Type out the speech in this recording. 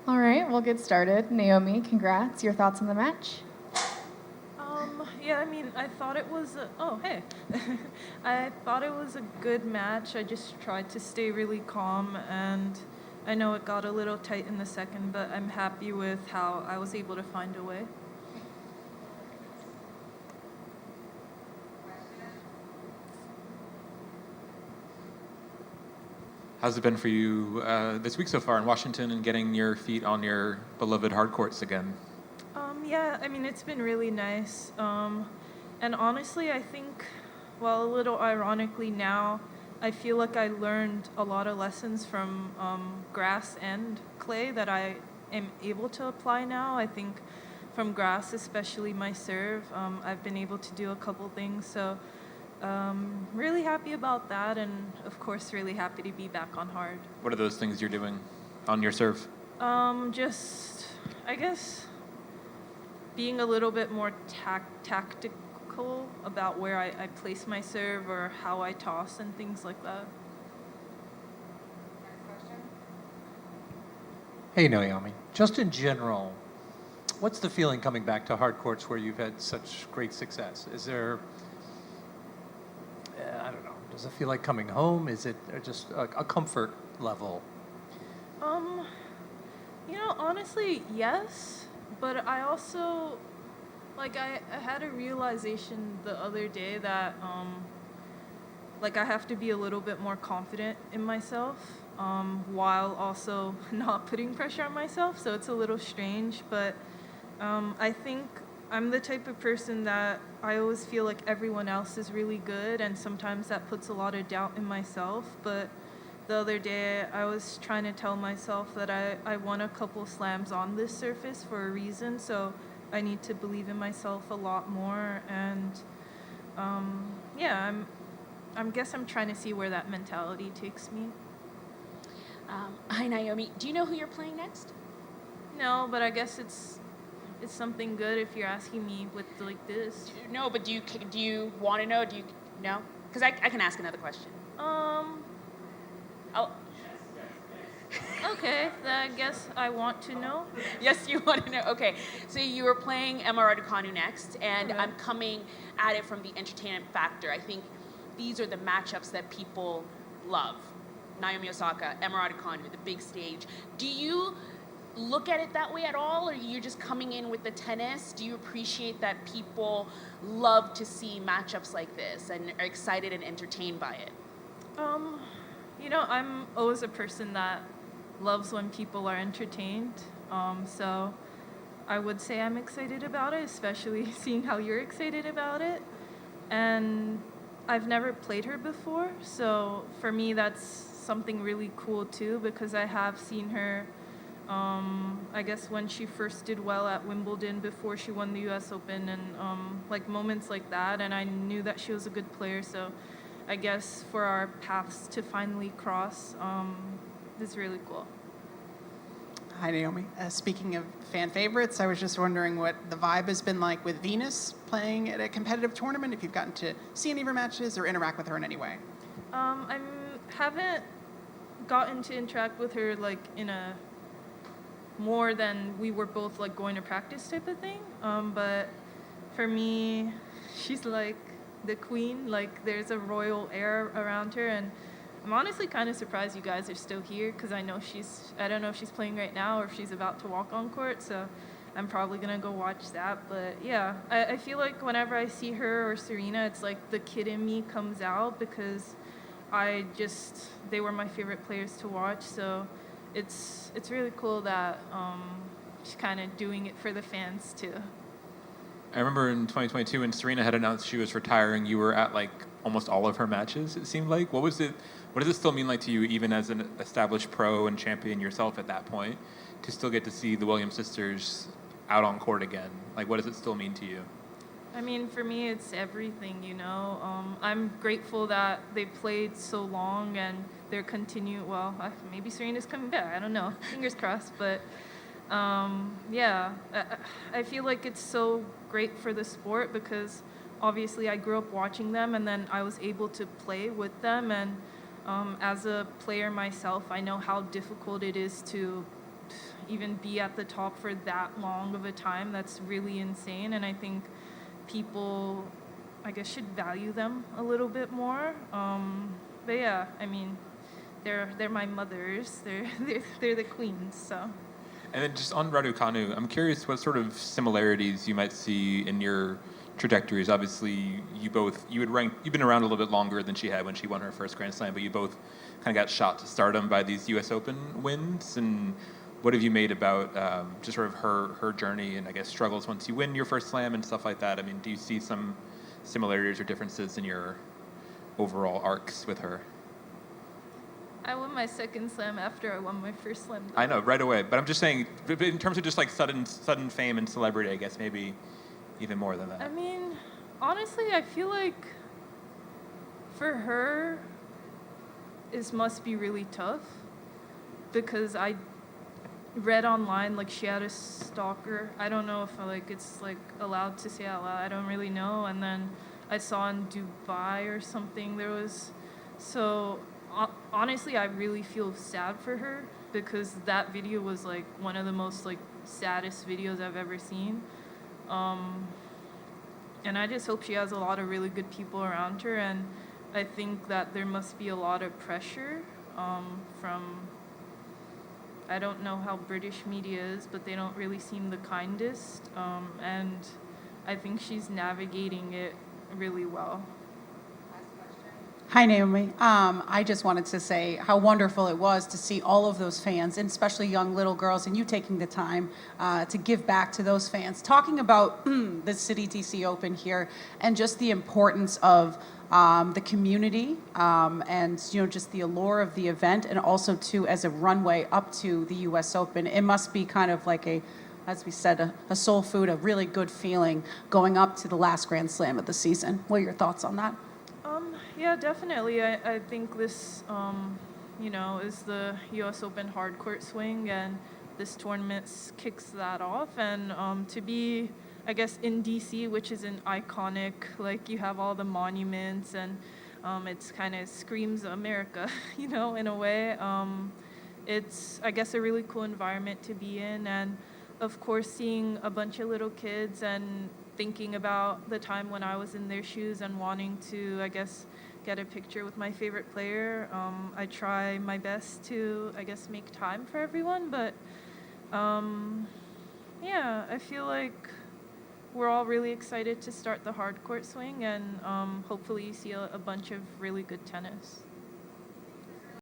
All right, we'll get started. Naomi, congrats. Your thoughts on the match? Yeah, I mean, I thought it was oh, hey. I thought it was a good match. I just tried to stay really calm, and I know it got a little tight in the second, but I'm happy with how I was able to find a way. How's it been for you this week so far in Washington and getting your feet on your beloved hard courts again? Yeah, I mean, it's been really nice. And honestly, I think, well, a little ironically now, I feel like I learned a lot of lessons from grass and clay that I am able to apply now. I think from grass, especially my serve, I've been able to do a couple things. So, really happy about that. And of course, really happy to be back on hard. What are those things you're doing on your serve? Just, I guess, being a little bit more tactical about where I place my serve or how I toss and things like that. Hey, Naomi. Just in general, what's the feeling coming back to hard courts where you've had such great success? Is there, I don't know, does it feel like coming home? Is it just a comfort level? Um, honestly, yes, but I also, like, I had a realization the other day that, like, I have to be a little bit more confident in myself, while also not putting pressure on myself. So it's a little strange, but I think I'm the type of person that I always feel like everyone else is really good, and sometimes that puts a lot of doubt in myself. But the other day, I was trying to tell myself that I won a couple slams on this surface for a reason, so I need to believe in myself a lot more. And yeah, I'm guess I'm trying to see where that mentality takes me. Hi, Naomi. Do you know who you're playing next? No, but I guess it's something good if you're asking me with like this. No, but do you want to know? Do you know? Because I can ask another question. Um. Oh, Okay, then I guess I want to know. yes, you want to know. Okay, so you were playing Emma Raducanu next, and Okay. I'm coming at it from the entertainment factor. I think these are the matchups that people love. Naomi Osaka, Emma Raducanu, the big stage. Do you look at it that way at all, or are you just coming in with the tennis? Do you appreciate that people love to see matchups like this and are excited and entertained by it? Um, I'm always a person that loves when people are entertained. So I would say I'm excited about it, especially seeing how you're excited about it. And I've never played her before, so for me that's something really cool too because I have seen her. I guess when she first did well at Wimbledon before she won the U.S. Open, and like moments like that, and I knew that she was a good player. So, I guess for our paths to finally cross, is really cool. Hi, Naomi. Speaking of fan favorites, I was just wondering what the vibe has been like with Venus playing at a competitive tournament, if you've gotten to see any of her matches or interact with her in any way. I haven't gotten to interact with her like in a more than we were both like going to practice type of thing. But for me, she's like the queen. Like there's a royal air around her, and I'm honestly kind of surprised you guys are still here because I know I don't know if she's playing right now or if she's about to walk on court. So I'm probably gonna go watch that. But yeah, I feel like whenever I see her or Serena, it's like the kid in me comes out because they were my favorite players to watch. So it's really cool that she's kind of doing it for the fans too. I remember in 2022 when Serena had announced she was retiring, you were at like almost all of her matches, it seemed like. What does it still mean like to you, even as an established pro and champion yourself at that point, to still get to see the Williams sisters out on court again? Like, what does it still mean to you? I mean, for me, it's everything, I'm grateful that they played so long and they're maybe Serena's coming back. I don't know. Fingers crossed. But yeah, I feel like it's so great for the sport because obviously I grew up watching them and then I was able to play with them. And as a player myself, I know how difficult it is to, even be at the top for that long of a time, that's really insane. And I think people, I guess, should value them a little bit more. But yeah, I mean, they're my mothers. They're the queens. So. And then just on Radu, I'm curious what sort of similarities you might see in your trajectories. Obviously, you've been around a little bit longer than she had when she won her first Grand Slam, but you both kind of got shot to stardom by these U.S. Open wins. And what have you made about just sort of her journey and I guess struggles once you win your first slam and stuff like that? I mean, do you see some similarities or differences in your overall arcs with her? I won my second slam after I won my first slam. I know, right away. But I'm just saying, in terms of just like sudden fame and celebrity, I guess maybe even more than that. I mean, honestly, I feel like for her, it must be really tough because I read online like she had a stalker. I don't know if it's like allowed to say out loud. I don't really know. And then I saw in Dubai or something there was so. Honestly, I really feel sad for her because that video was like one of the most like saddest videos I've ever seen. And I just hope she has a lot of really good people around her. And I think that there must be a lot of pressure from, I don't know how British media is, but they don't really seem the kindest. And I think she's navigating it really well. Hi, Naomi. I just wanted to say how wonderful it was to see all of those fans, and especially young little girls, and you taking the time to give back to those fans. Talking about the Citi DC Open here and just the importance of the community and just the allure of the event, and also too as a runway up to the U.S. Open. It must be kind of like as we said, a soul food, a really good feeling going up to the last Grand Slam of the season. What are your thoughts on that? Yeah, definitely. I think this, is the U.S. Open hard court swing, and this tournament kicks that off. And to be, I guess, in D.C., which is an iconic, like you have all the monuments, and it's kind of screams America, in a way. It's, I guess, a really cool environment to be in, and of course, seeing a bunch of little kids and thinking about the time when I was in their shoes and wanting to, I guess, get a picture with my favorite player. I try my best to, I guess, make time for everyone, but yeah, I feel like we're all really excited to start the hard court swing, and hopefully you see a bunch of really good tennis.